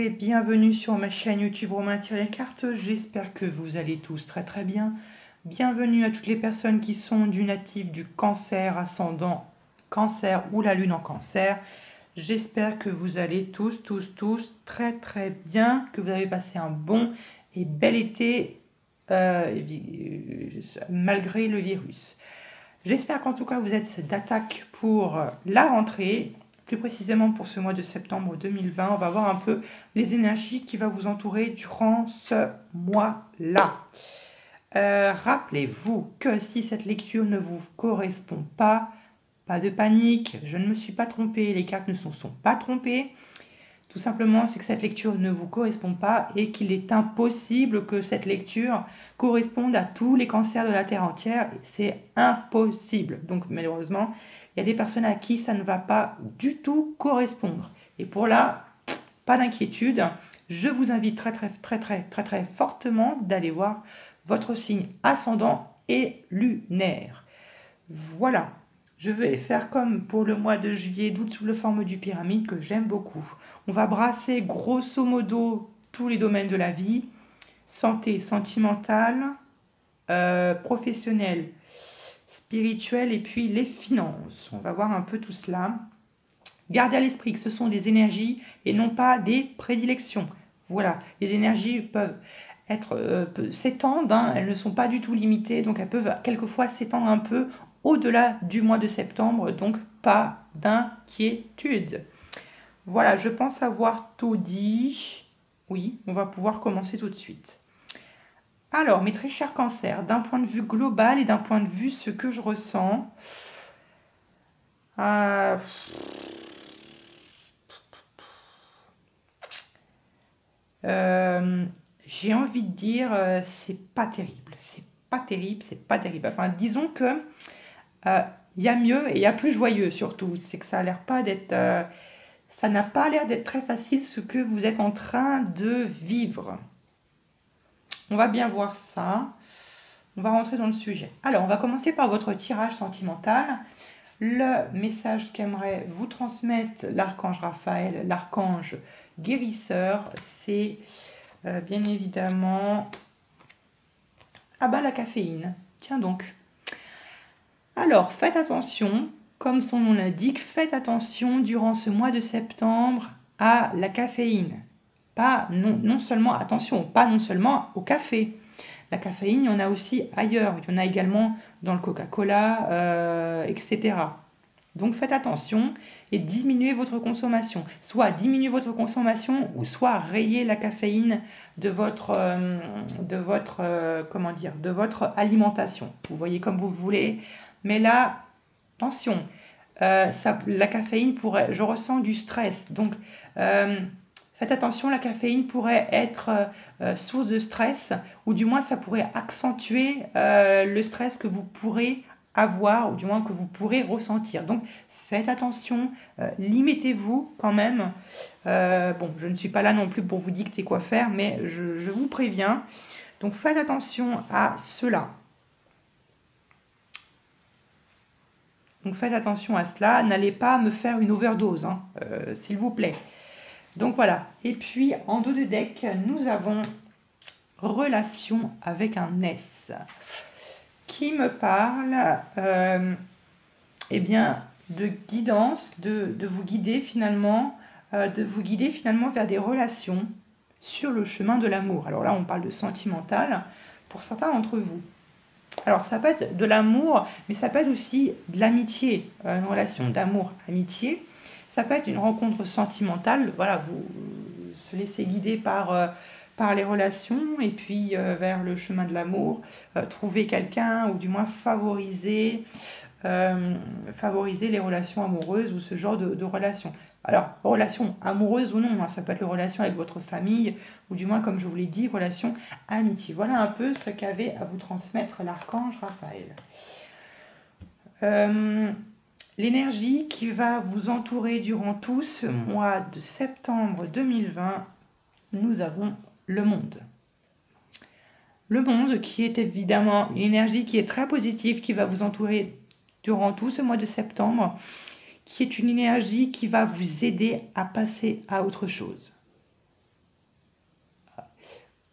et bienvenue sur ma chaîne YouTube Romain-Cartes. J'espère que vous allez tous très très bien. Bienvenue à toutes les personnes qui sont du natif du cancer, ascendant cancer ou la lune en cancer. J'espère que vous allez tous très très bien, que vous avez passé un bon et bel été malgré le virus. J'espère qu'en tout cas vous êtes d'attaque pour la rentrée. Plus précisément pour ce mois de septembre 2020, on va voir un peu les énergies qui vont vous entourer durant ce mois-là. Rappelez-vous que si cette lecture ne vous correspond pas de panique, je ne me suis pas trompée, les cartes ne se sont pas trompées. Tout simplement, c'est que cette lecture ne vous correspond pas et qu'il est impossible que cette lecture corresponde à tous les cancers de la Terre entière. C'est impossible. Donc malheureusement, il y a des personnes à qui ça ne va pas du tout correspondre. Et pour là, pas d'inquiétude. Je vous invite très fortement d'aller voir votre signe ascendant et lunaire. Voilà. Je vais faire comme pour le mois de juillet d'août sous la forme du pyramide que j'aime beaucoup. On va brasser grosso modo tous les domaines de la vie. Santé, sentimentale, professionnelle, spirituelle et puis les finances. On va voir un peu tout cela. Gardez à l'esprit que ce sont des énergies et non pas des prédilections. Voilà, les énergies peuvent s'étendre, hein, elles ne sont pas du tout limitées, donc elles peuvent quelquefois s'étendre un peu au-delà du mois de septembre, donc pas d'inquiétude. Voilà, je pense avoir tout dit. Oui, on va pouvoir commencer tout de suite. Alors, mes très chers cancers, d'un point de vue global et d'un point de vue ce que je ressens, j'ai envie de dire, c'est pas terrible, c'est pas terrible, c'est pas terrible. Enfin, disons que il y a mieux et il y a plus joyeux surtout. C'est que ça a l'air pas d'être, ça n'a pas l'air d'être très facile ce que vous êtes en train de vivre. On va bien voir ça. On va rentrer dans le sujet. Alors, on va commencer par votre tirage sentimental. Le message qu'aimerait vous transmettre l'archange Raphaël, l'archange guérisseur, c'est bien évidemment la caféine. Tiens donc. Alors, faites attention, comme son nom l'indique, faites attention durant ce mois de septembre à la caféine. Non seulement au café. La caféine, il y en a aussi ailleurs. Il y en a également dans le Coca-Cola, etc. Donc faites attention et diminuez votre consommation. Soit diminuez votre consommation ou soit rayez la caféine de votre alimentation. Vous voyez comme vous voulez. Mais là, attention, la caféine pourrait... Je ressens du stress. Donc faites attention, la caféine pourrait être source de stress, ou du moins ça pourrait accentuer le stress que vous pourrez avoir, ou du moins que vous pourrez ressentir. Donc faites attention, limitez-vous quand même. Bon, je ne suis pas là non plus pour vous dicter quoi faire, mais je vous préviens. Donc faites attention à cela. Donc faites attention à cela, n'allez pas me faire une overdose, hein, s'il vous plaît. Donc voilà, et puis en dos de deck, nous avons relation avec un S qui me parle de guidance, de vous guider finalement vers des relations sur le chemin de l'amour. Alors là, on parle de sentimental pour certains d'entre vous. Alors ça peut être de l'amour, mais ça peut être aussi de l'amitié, une relation d'amour-amitié. Ça peut être une rencontre sentimentale, voilà, vous se laissez guider par les relations et puis vers le chemin de l'amour, trouver quelqu'un ou du moins favoriser les relations amoureuses ou ce genre de relations. Alors, relations amoureuses ou non, hein, ça peut être les relations avec votre famille ou du moins, comme je vous l'ai dit, relations amitié. Voilà un peu ce qu'avait à vous transmettre l'archange Raphaël. L'énergie qui va vous entourer durant tout ce mois de septembre 2020, nous avons le monde. Le monde qui est évidemment une énergie qui est très positive, qui va vous entourer durant tout ce mois de septembre, qui est une énergie qui va vous aider à passer à autre chose.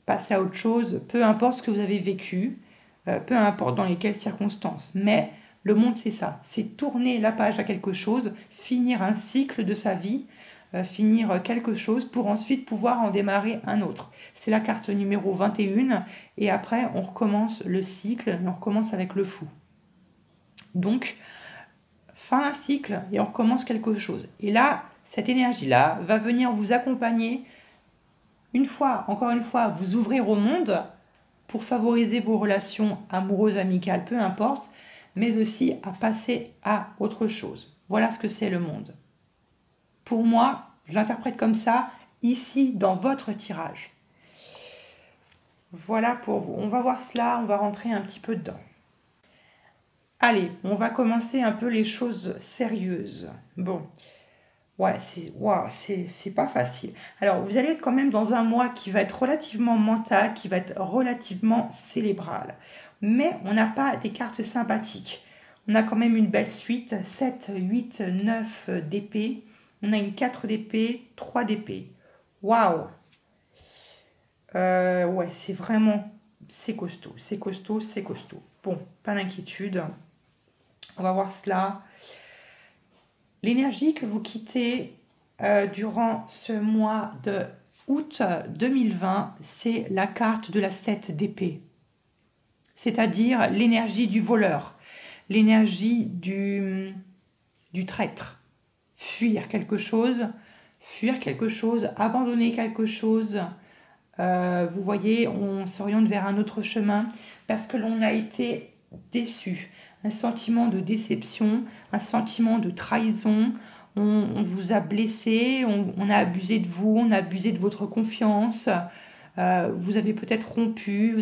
passer à autre chose, peu importe ce que vous avez vécu, peu importe dans lesquelles circonstances. Mais le monde, c'est ça, c'est tourner la page à quelque chose, finir un cycle de sa vie, finir quelque chose pour ensuite pouvoir en démarrer un autre. C'est la carte numéro 21 et après on recommence le cycle et on recommence avec le fou. Donc, fin un cycle et on recommence quelque chose. Et là, cette énergie-là va venir vous accompagner encore une fois, vous ouvrir au monde pour favoriser vos relations amoureuses, amicales, peu importe, mais aussi à passer à autre chose. Voilà ce que c'est le monde. Pour moi, je l'interprète comme ça, ici, dans votre tirage. Voilà pour vous. On va voir cela, on va rentrer un petit peu dedans. Allez, on va commencer un peu les choses sérieuses. Bon, ouais, c'est pas facile. Alors, vous allez être quand même dans un mois qui va être relativement mental, qui va être relativement cérébral. Mais on n'a pas des cartes sympathiques. On a quand même une belle suite, 7, 8, 9 d'épée. On a une 4 d'épée, 3 d'épée. Waouh! Ouais, c'est vraiment, c'est costaud, c'est costaud, c'est costaud. Bon, pas d'inquiétude. On va voir cela. L'énergie que vous quittez durant ce mois de août 2020, c'est la carte de la 7 d'épée. C'est-à-dire l'énergie du voleur, l'énergie du traître. Fuir quelque chose, abandonner quelque chose. Vous voyez, on s'oriente vers un autre chemin parce que l'on a été déçu. Un sentiment de déception, un sentiment de trahison. On vous a blessé, on a abusé de vous, on a abusé de votre confiance. Vous avez peut-être rompu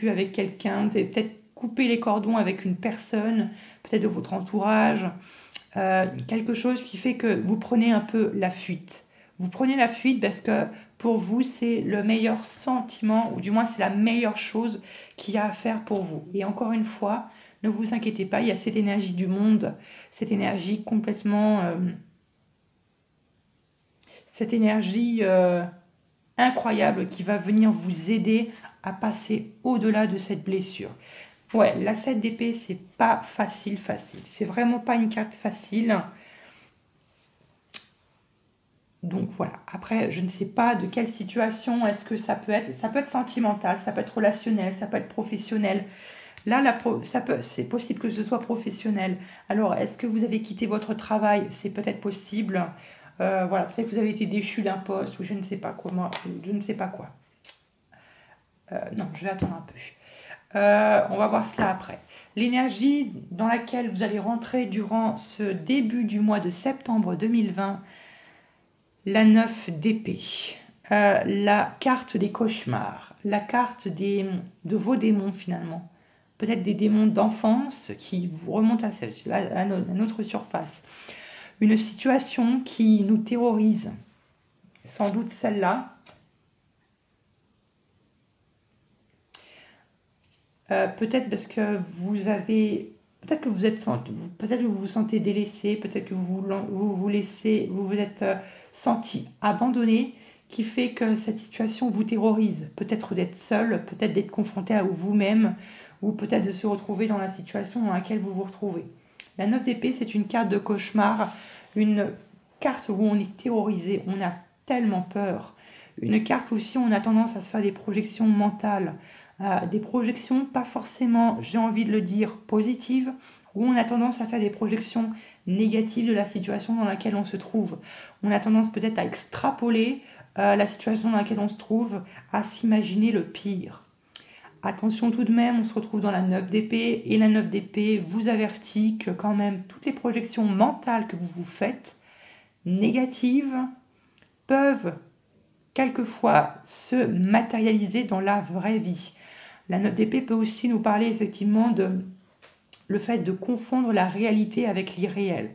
avec quelqu'un, vous avez peut-être coupé les cordons avec une personne, peut-être de votre entourage. Quelque chose qui fait que vous prenez un peu la fuite. Vous prenez la fuite parce que pour vous, c'est le meilleur sentiment, ou du moins c'est la meilleure chose qu'il y a à faire pour vous. Et encore une fois, ne vous inquiétez pas, il y a cette énergie du monde, cette énergie complètement... cette énergie incroyable qui va venir vous aider à passer au-delà de cette blessure. Ouais, la 7 d'épée, c'est pas facile. C'est vraiment pas une carte facile. Donc voilà, après, je ne sais pas de quelle situation est-ce que ça peut être. Ça peut être sentimental, ça peut être relationnel, ça peut être professionnel. Là, c'est possible que ce soit professionnel. Alors, est-ce que vous avez quitté votre travail? C'est peut-être possible. Voilà, peut-être que vous avez été déchu d'un poste ou je ne sais pas comment, je ne sais pas quoi. Non, je vais attendre un peu. On va voir cela après. L'énergie dans laquelle vous allez rentrer durant ce début du mois de septembre 2020, la 9 d'épée, la carte des cauchemars, la carte de vos démons finalement. Peut-être des démons d'enfance qui vous remontent à notre surface. Une situation qui nous terrorise, sans doute celle-là. Peut-être parce que peut-être que vous vous sentez délaissé, peut-être que vous êtes senti abandonné, qui fait que cette situation vous terrorise. Peut-être d'être seul, peut-être d'être confronté à vous-même, ou peut-être de se retrouver dans la situation dans laquelle vous vous retrouvez. La 9 d'épée, c'est une carte de cauchemar, une carte où on est terrorisé, on a tellement peur. Une carte aussi où on a tendance à se faire des projections mentales, des projections pas forcément, j'ai envie de le dire, positives, où on a tendance à faire des projections négatives de la situation dans laquelle on se trouve. On a tendance peut-être à extrapoler la situation dans laquelle on se trouve, à s'imaginer le pire. Attention tout de même, on se retrouve dans la 9 d'épée, et la 9 d'épée vous avertit que quand même toutes les projections mentales que vous vous faites, négatives, peuvent quelquefois se matérialiser dans la vraie vie. La 9 d'épée peut aussi nous parler effectivement de le fait de confondre la réalité avec l'irréel.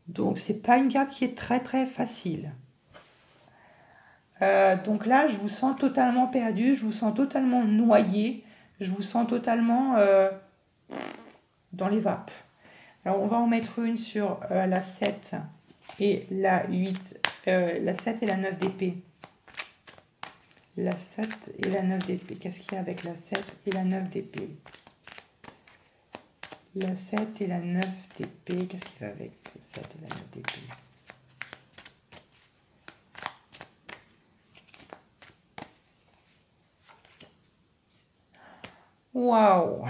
Donc c'est pas une carte qui est très très facile. Donc là, je vous sens totalement perdu, je vous sens totalement noyé, je vous sens totalement dans les vapes. Alors on va en mettre une sur la 7 et la 8, la 7 et la 9 d'épée. La 7 et la 9 d'épée. Qu'est-ce qu'il y a avec la 7 et la 9 d'épée? La 7 et la 9 d'épée. Qu'est-ce qu'il y a avec la 7 et la 9 d'épée? Waouh!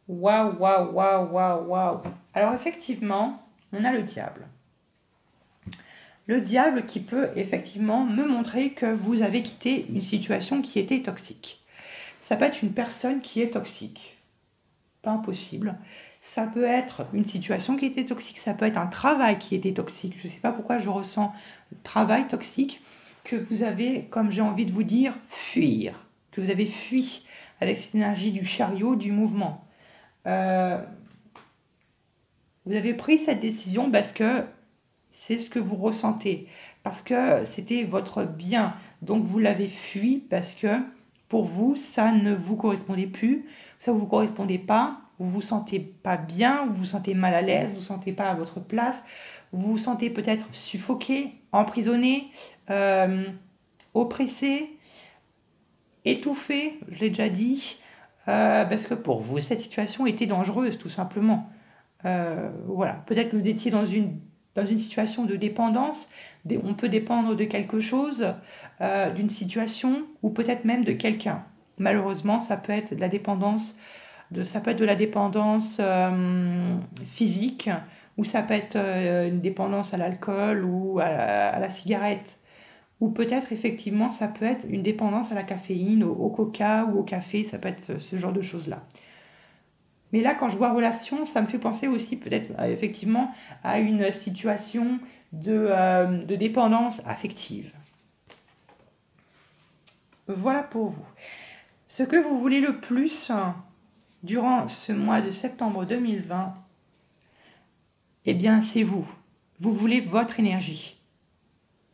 Waouh, waouh, waouh, waouh, waouh. Alors effectivement, on a le diable. Le diable qui peut effectivement me montrer que vous avez quitté une situation qui était toxique. Ça peut être une personne qui est toxique. Pas impossible. Ça peut être une situation qui était toxique. Ça peut être un travail qui était toxique. Je ne sais pas pourquoi je ressens le travail toxique que vous avez, comme j'ai envie de vous dire, fuir. Que vous avez fui avec cette énergie du chariot, du mouvement. Vous avez pris cette décision parce que c'est ce que vous ressentez, parce que c'était votre bien. Donc vous l'avez fui parce que pour vous, ça ne vous correspondait plus, ça ne vous correspondait pas, vous ne vous sentez pas bien, vous vous sentez mal à l'aise, vous ne vous sentez pas à votre place, vous vous sentez peut-être suffoqué, emprisonné, oppressé, étouffé, je l'ai déjà dit, parce que pour vous, cette situation était dangereuse, tout simplement. Voilà, peut-être que vous étiez dans une situation de dépendance, on peut dépendre de quelque chose, d'une situation, ou peut-être même de quelqu'un. Malheureusement, ça peut être de la dépendance, ça peut être de la dépendance physique, ou ça peut être une dépendance à l'alcool ou à la cigarette. Ou peut-être effectivement, ça peut être une dépendance à la caféine, au coca ou au café, ça peut être ce genre de choses-là. Mais là, quand je vois relation, ça me fait penser aussi peut-être effectivement à une situation de dépendance affective. Voilà pour vous. Ce que vous voulez le plus durant ce mois de septembre 2020, eh bien c'est vous. Vous voulez votre énergie.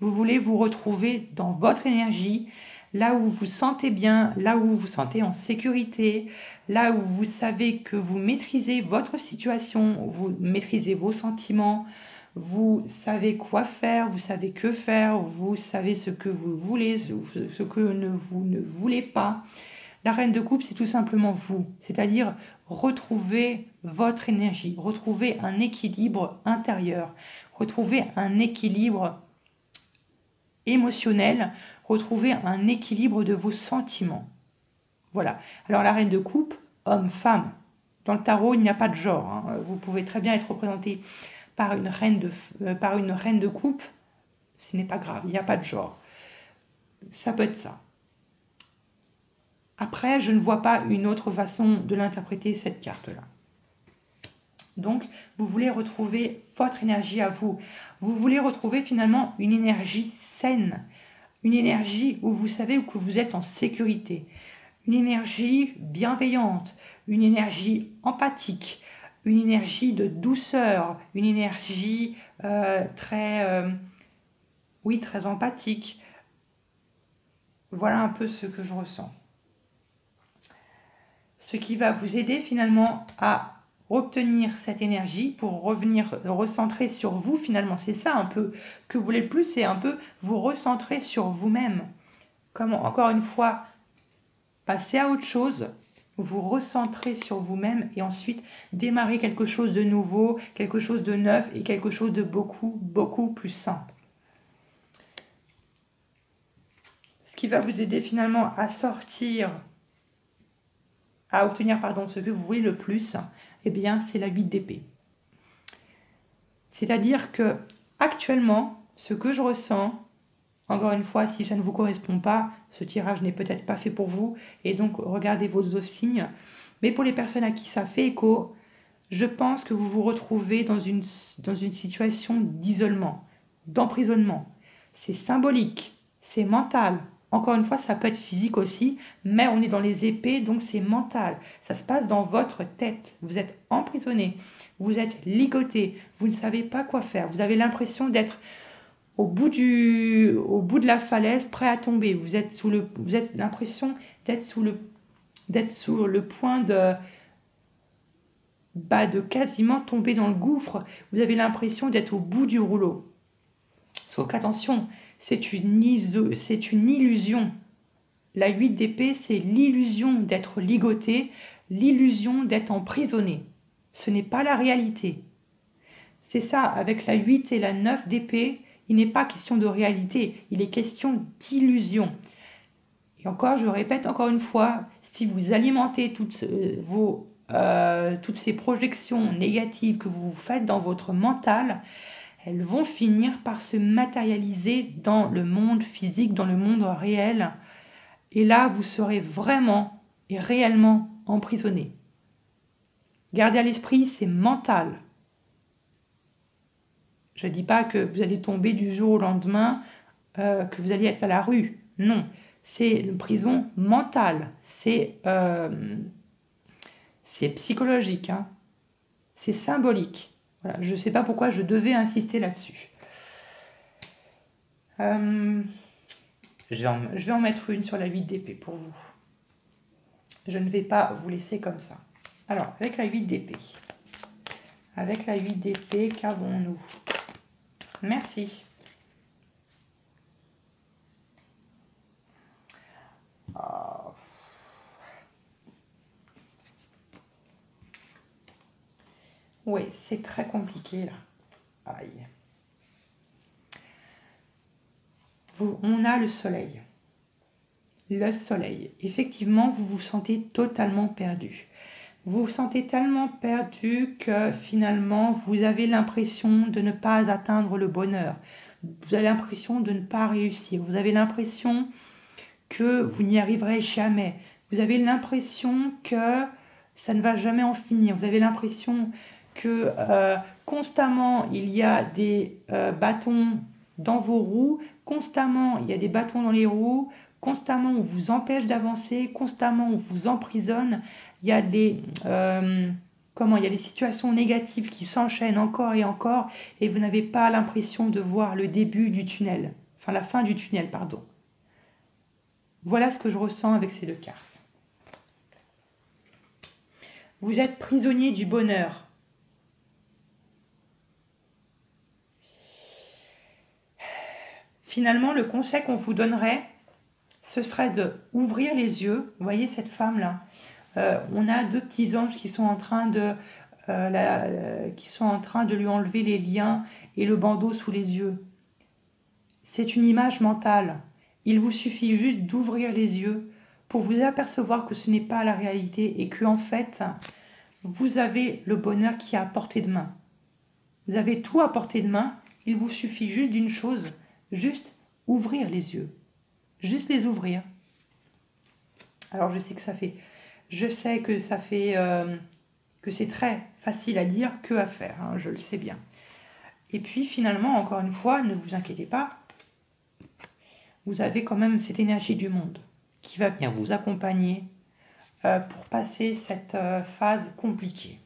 Vous voulez vous retrouver dans votre énergie, là où vous vous sentez bien, là où vous vous sentez en sécurité, là où vous savez que vous maîtrisez votre situation, vous maîtrisez vos sentiments, vous savez quoi faire, vous savez que faire, vous savez ce que vous voulez, ce que vous ne voulez pas. La reine de coupe, c'est tout simplement vous, c'est-à-dire retrouver votre énergie, retrouver un équilibre intérieur, retrouver un équilibre émotionnel, retrouver un équilibre de vos sentiments. Voilà. Alors la reine de coupe, homme-femme. Dans le tarot, il n'y a pas de genre. Hein. Vous pouvez très bien être représenté par une reine de coupe. Ce n'est pas grave, il n'y a pas de genre. Ça peut être ça. Après, je ne vois pas une autre façon de l'interpréter, cette carte-là. Donc, vous voulez retrouver votre énergie à vous. Vous voulez retrouver finalement une énergie saine, une énergie où vous savez que vous êtes en sécurité, une énergie bienveillante, une énergie empathique, une énergie de douceur, une énergie très empathique. Voilà un peu ce que je ressens. Ce qui va vous aider finalement à obtenir cette énergie pour revenir recentrer sur vous finalement. C'est ça un peu ce que vous voulez le plus, c'est un peu vous recentrer sur vous-même. Comme encore une fois, passer à autre chose, vous recentrer sur vous-même et ensuite démarrer quelque chose de nouveau, quelque chose de neuf et quelque chose de beaucoup, beaucoup plus simple. Ce qui va vous aider finalement à obtenir ce que vous voulez le plus, eh bien, c'est la 8 d'épée. C'est-à-dire que actuellement, ce que je ressens, encore une fois, si ça ne vous correspond pas, ce tirage n'est peut-être pas fait pour vous, et donc regardez vos autres signes. Mais pour les personnes à qui ça fait écho, je pense que vous vous retrouvez dans une situation d'isolement, d'emprisonnement. C'est symbolique, c'est mental. Encore une fois, ça peut être physique aussi, mais on est dans les épées, donc c'est mental. Ça se passe dans votre tête. Vous êtes emprisonné, vous êtes ligoté, vous ne savez pas quoi faire. Vous avez l'impression d'être au bout de la falaise, prêt à tomber. Vous avez l'impression d'être sous le point de quasiment tomber dans le gouffre. Vous avez l'impression d'être au bout du rouleau. Sauf qu'attention, c'est une illusion. La 8 d'épée, c'est l'illusion d'être ligoté, l'illusion d'être emprisonné. Ce n'est pas la réalité. C'est ça, avec la 8 et la 9 d'épée, il n'est pas question de réalité, il est question d'illusion. Et encore, je répète encore une fois, si vous alimentez toutes ces projections négatives que vous faites dans votre mental, elles vont finir par se matérialiser dans le monde physique, dans le monde réel. Et là, vous serez vraiment et réellement emprisonné. Gardez à l'esprit, c'est mental. Je ne dis pas que vous allez tomber du jour au lendemain, que vous allez être à la rue. Non, c'est une prison mentale. C'est psychologique. Hein. C'est symbolique. Voilà, je ne sais pas pourquoi je devais insister là-dessus. Je vais en mettre une sur la 8 d'épée pour vous. Je ne vais pas vous laisser comme ça. Alors, avec la 8 d'épée. Avec la 8 d'épée, qu'avons-nous? Merci. Oh. Oui, c'est très compliqué là. Aïe. On a le soleil. Le soleil. Effectivement, vous vous sentez totalement perdu. Vous vous sentez tellement perdu que finalement, vous avez l'impression de ne pas atteindre le bonheur. Vous avez l'impression de ne pas réussir. Vous avez l'impression que vous n'y arriverez jamais. Vous avez l'impression que ça ne va jamais en finir. Vous avez l'impression que constamment, il y a des bâtons dans vos roues. Constamment, il y a des bâtons dans les roues. Constamment, on vous empêche d'avancer. Constamment, on vous emprisonne. Il y a des situations négatives qui s'enchaînent encore et encore, et vous n'avez pas l'impression de voir le début du tunnel, enfin la fin du tunnel, pardon. Voilà ce que je ressens avec ces deux cartes. Vous êtes prisonnier du bonheur. Finalement, le conseil qu'on vous donnerait, ce serait de ouvrir les yeux. Vous voyez cette femme-là, on a deux petits anges qui sont en train de lui enlever les liens et le bandeau sous les yeux. C'est une image mentale. Il vous suffit juste d'ouvrir les yeux pour vous apercevoir que ce n'est pas la réalité et que en fait, vous avez le bonheur qui est à portée de main. Vous avez tout à portée de main. Il vous suffit juste d'une chose, juste ouvrir les yeux. Juste les ouvrir. Alors je sais que ça fait que c'est très facile à dire que à faire, hein, je le sais bien. Et puis finalement, encore une fois, ne vous inquiétez pas, vous avez quand même cette énergie du monde qui va venir vous accompagner pour passer cette phase compliquée.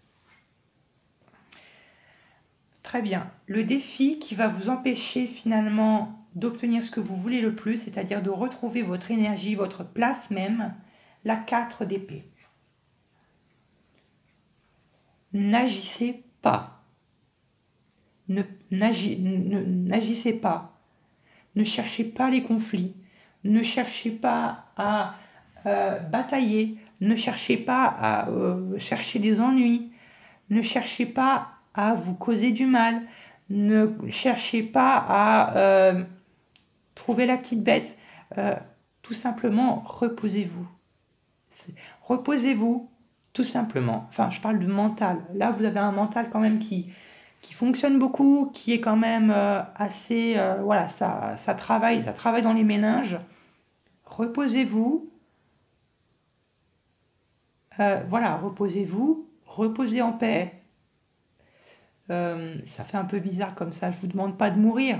Très bien. Le défi qui va vous empêcher finalement d'obtenir ce que vous voulez le plus, c'est-à-dire de retrouver votre énergie, votre place même, la 4 d'épée. N'agissez pas. N'agissez pas. Ne cherchez pas les conflits. Ne cherchez pas à batailler. Ne cherchez pas à chercher des ennuis. Ne cherchez pas à vous causer du mal. Ne cherchez pas à trouver la petite bête. Tout simplement, reposez-vous. Reposez-vous, tout simplement. Enfin, je parle de mental. Là, vous avez un mental quand même qui fonctionne beaucoup, qui est quand même assez... voilà, ça travaille dans les méninges. Reposez-vous. Voilà, reposez-vous. Reposez en paix. Ça fait un peu bizarre comme ça. Je ne vous demande pas de mourir,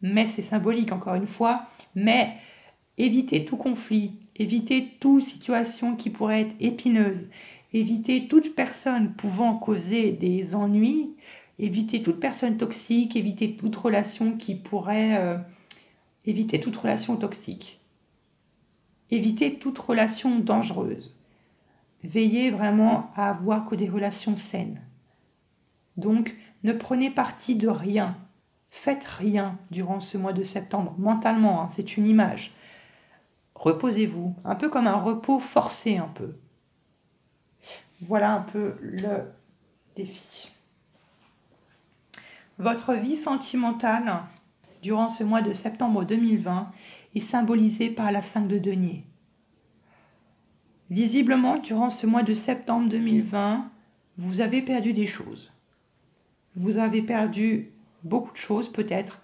mais c'est symbolique, encore une fois. Mais évitez tout conflit. Évitez toute situation qui pourrait être épineuse. Évitez toute personne pouvant causer des ennuis. Évitez toute personne toxique. Évitez toute relation qui pourrait... évitez toute relation toxique. Évitez toute relation dangereuse. Veillez vraiment à avoir que des relations saines. Donc, ne prenez parti de rien. Faites rien durant ce mois de septembre, mentalement, hein, c'est une image. Reposez-vous, un peu comme un repos forcé un peu. Voilà un peu le défi. Votre vie sentimentale durant ce mois de septembre 2020 est symbolisée par la 5 de denier. Visiblement, durant ce mois de septembre 2020, vous avez perdu des choses. Vous avez perdu beaucoup de choses peut-être.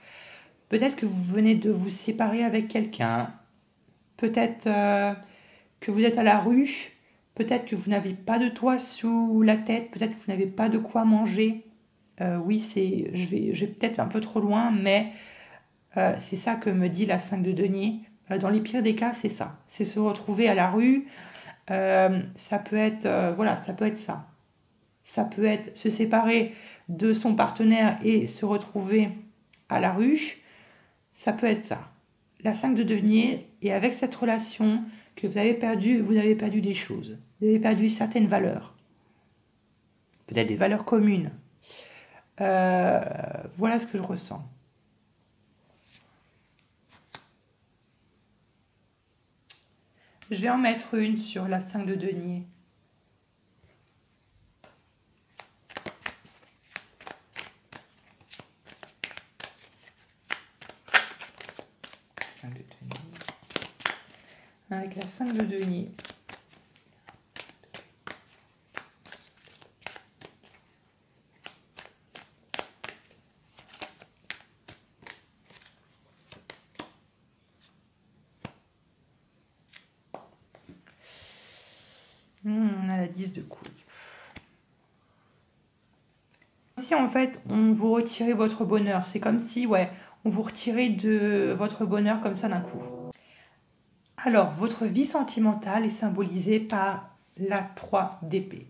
Peut-être que vous venez de vous séparer avec quelqu'un. Peut-être que vous êtes à la rue. Peut-être que vous n'avez pas de toit sous la tête. Peut-être que vous n'avez pas de quoi manger. Oui, je vais peut-être un peu trop loin, mais c'est ça que me dit la 5 de denier. Dans les pires des cas, c'est ça. C'est se retrouver à la rue. Ça peut être, voilà, ça peut être ça. Ça peut être se séparer de son partenaire et se retrouver à la rue. Ça peut être ça. La 5 de denier, et avec cette relation que vous avez perdu des choses. Vous avez perdu certaines valeurs. Peut-être des valeurs communes. Voilà ce que je ressens. Je vais en mettre une sur la 5 de denier. Avec la 5 de denier. On a la 10 de coupe. Si en fait on vous retirait votre bonheur, c'est comme si ouais, on vous retirait de votre bonheur comme ça d'un coup. Alors, votre vie sentimentale est symbolisée par la 3 d'épée.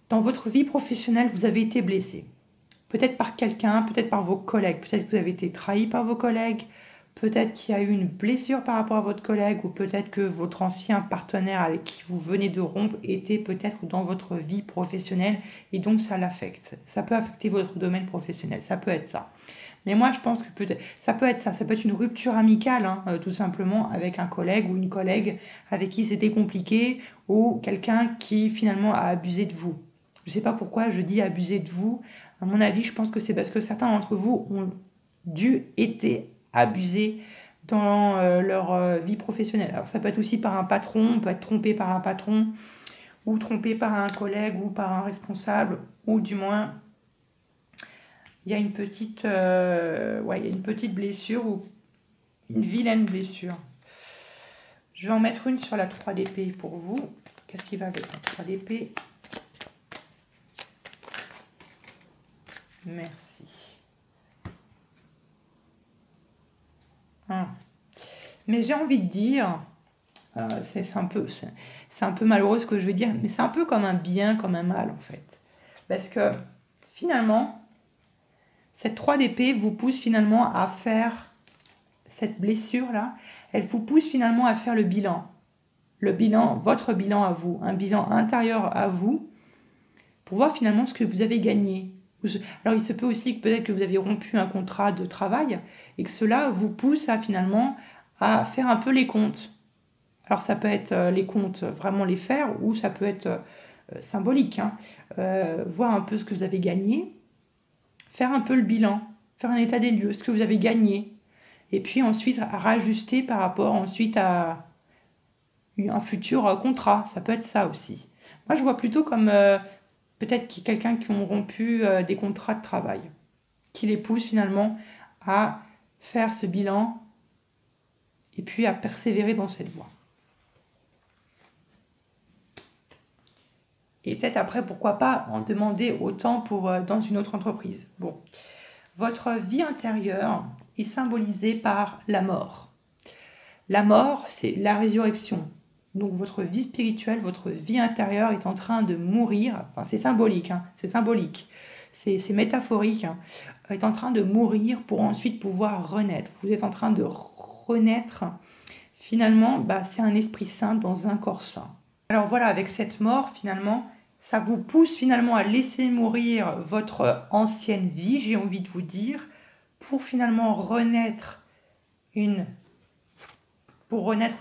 Dans votre vie professionnelle, vous avez été blessé. Peut-être par quelqu'un, peut-être par vos collègues. Peut-être que vous avez été trahi par vos collègues. Peut-être qu'il y a eu une blessure par rapport à votre collègue. Ou peut-être que votre ancien partenaire avec qui vous venez de rompre était peut-être dans votre vie professionnelle. Et donc, ça l'affecte. Ça peut affecter votre domaine professionnel. Ça peut être ça. Mais moi, je pense que peut-être ça peut être ça. Ça peut être une rupture amicale, hein, tout simplement, avec un collègue ou une collègue avec qui c'était compliqué. Ou quelqu'un qui finalement a abusé de vous. Je ne sais pas pourquoi je dis abuser de vous. À mon avis, je pense que c'est parce que certains d'entre vous ont dû être abusés dans leur vie professionnelle. Alors ça peut être aussi par un patron, on peut être trompé par un patron, ou trompé par un collègue, ou par un responsable, ou du moins, il y a une petite, il y a une petite blessure, ou une vilaine blessure. Je vais en mettre une sur la 3 d'épée pour vous. Qu'est-ce qui va avec la 3 d'épée ? Merci. Mais j'ai envie de dire, c'est un peu malheureux ce que je veux dire, mais c'est un peu comme un bien, comme un mal en fait. Parce que finalement, cette 3 d'épée vous pousse finalement à faire cette blessure-là, elle vous pousse finalement à faire le bilan. Le bilan, votre bilan à vous, un bilan intérieur à vous, pour voir finalement ce que vous avez gagné. Alors il se peut aussi que peut-être que vous avez rompu un contrat de travail et que cela vous pousse à finalement à faire un peu les comptes. Alors ça peut être les comptes, vraiment les faire, ou ça peut être symbolique, hein. Voir un peu ce que vous avez gagné, faire un peu le bilan, faire un état des lieux, ce que vous avez gagné, et puis ensuite à rajuster par rapport ensuite à un futur contrat. Ça peut être ça aussi. Moi je vois plutôt comme peut-être quelqu'un qui ont rompu des contrats de travail, qui les pousse finalement à faire ce bilan et puis à persévérer dans cette voie. Et peut-être après, pourquoi pas en demander autant pour dans une autre entreprise. Bon, votre vie intérieure est symbolisée par la mort. La mort, c'est la résurrection. Donc votre vie spirituelle, votre vie intérieure est en train de mourir. Enfin, c'est symbolique, hein, c'est symbolique, c'est métaphorique. Hein, est en train de mourir pour ensuite pouvoir renaître. Vous êtes en train de renaître. Finalement, c'est un esprit saint dans un corps saint. Alors voilà, avec cette mort, finalement, Ça vous pousse finalement à laisser mourir votre ancienne vie, j'ai envie de vous dire, pour finalement renaître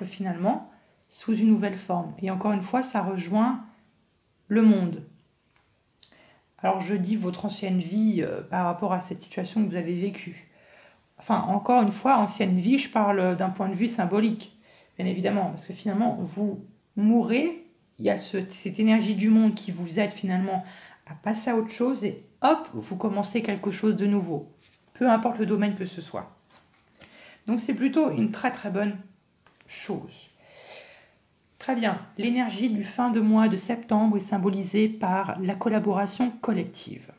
finalement sous une nouvelle forme. Et encore une fois, ça rejoint le monde. Alors je dis votre ancienne vie par rapport à cette situation que vous avez vécue. Enfin, encore une fois, ancienne vie, je parle d'un point de vue symbolique, bien évidemment, parce que finalement, vous mourrez, il y a cette énergie du monde qui vous aide finalement à passer à autre chose et hop, vous commencez quelque chose de nouveau, peu importe le domaine que ce soit. Donc c'est plutôt une très très bonne chose. Très bien, l'énergie du fin de mois de septembre est symbolisée par la collaboration collective.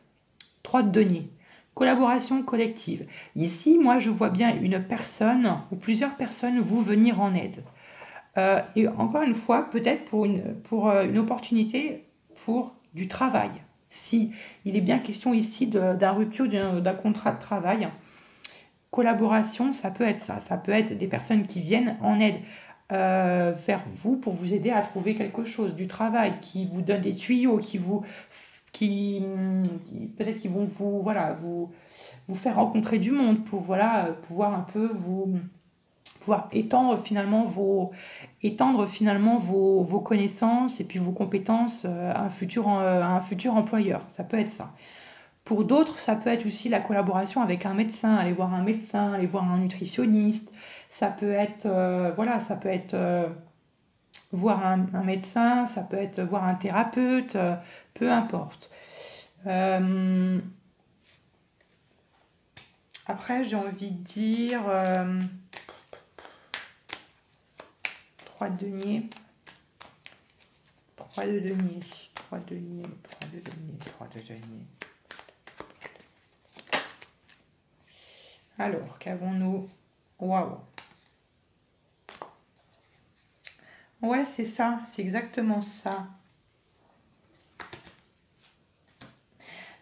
3 de denier. Collaboration collective. Ici, moi, je vois bien une personne ou plusieurs personnes vous venir en aide. Et encore une fois, peut-être pour une opportunité pour du travail. Si il est bien question ici d'un rupture d'un contrat de travail, collaboration, ça peut être ça. Ça peut être des personnes qui viennent en aide vers vous pour vous aider à trouver quelque chose, du travail, qui vous donne des tuyaux, qui peut-être qu'ils vont vous faire rencontrer du monde pour pouvoir un peu pouvoir étendre finalement vos connaissances et puis vos compétences à un futur employeur. Ça peut être ça. Pour d'autres, ça peut être aussi la collaboration avec un médecin, aller voir un médecin, aller voir un nutritionniste. Ça peut être voir un médecin, ça peut être voir un thérapeute, peu importe. Après, j'ai envie de dire 3 de denier, 3 de denier, 3 de denier, 3 de denier, 3 de denier. Alors, qu'avons-nous? Waouh! Ouais, c'est ça, c'est exactement ça.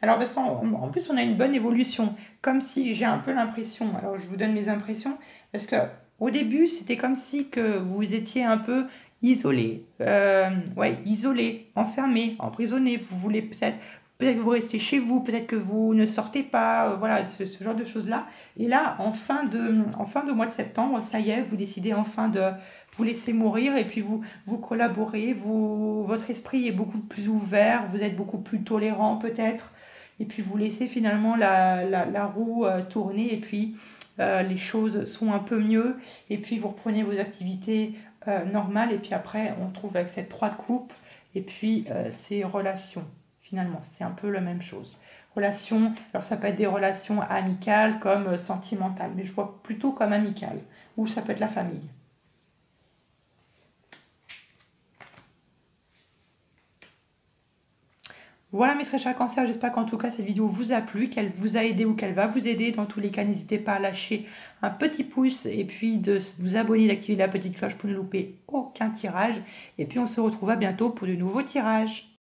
Alors, parce qu'en plus, on a une bonne évolution. Comme si j'ai un peu l'impression, alors je vous donne mes impressions, parce que au début, c'était comme si que vous étiez un peu isolé. Ouais, isolé, enfermé, emprisonné. Vous voulez peut-être que vous restez chez vous, peut-être que vous ne sortez pas, voilà, ce genre de choses-là. Et là, en fin de mois de septembre, ça y est, vous décidez enfin de vous laisser mourir et puis vous collaborez, votre esprit est beaucoup plus ouvert, vous êtes beaucoup plus tolérant peut-être et puis vous laissez finalement la roue tourner et puis les choses sont un peu mieux et puis vous reprenez vos activités normales et puis après on trouve avec cette 3 de coupe et puis ces relations finalement c'est un peu la même chose. Relations, alors ça peut être des relations amicales comme sentimentales mais je vois plutôt comme amicales ou ça peut être la famille. Voilà mes très chers cancers, j'espère qu'en tout cas cette vidéo vous a plu, qu'elle vous a aidé ou qu'elle va vous aider. Dans tous les cas, n'hésitez pas à lâcher un petit pouce et puis de vous abonner, d'activer la petite cloche pour ne louper aucun tirage. Et puis on se retrouve à bientôt pour de nouveaux tirages.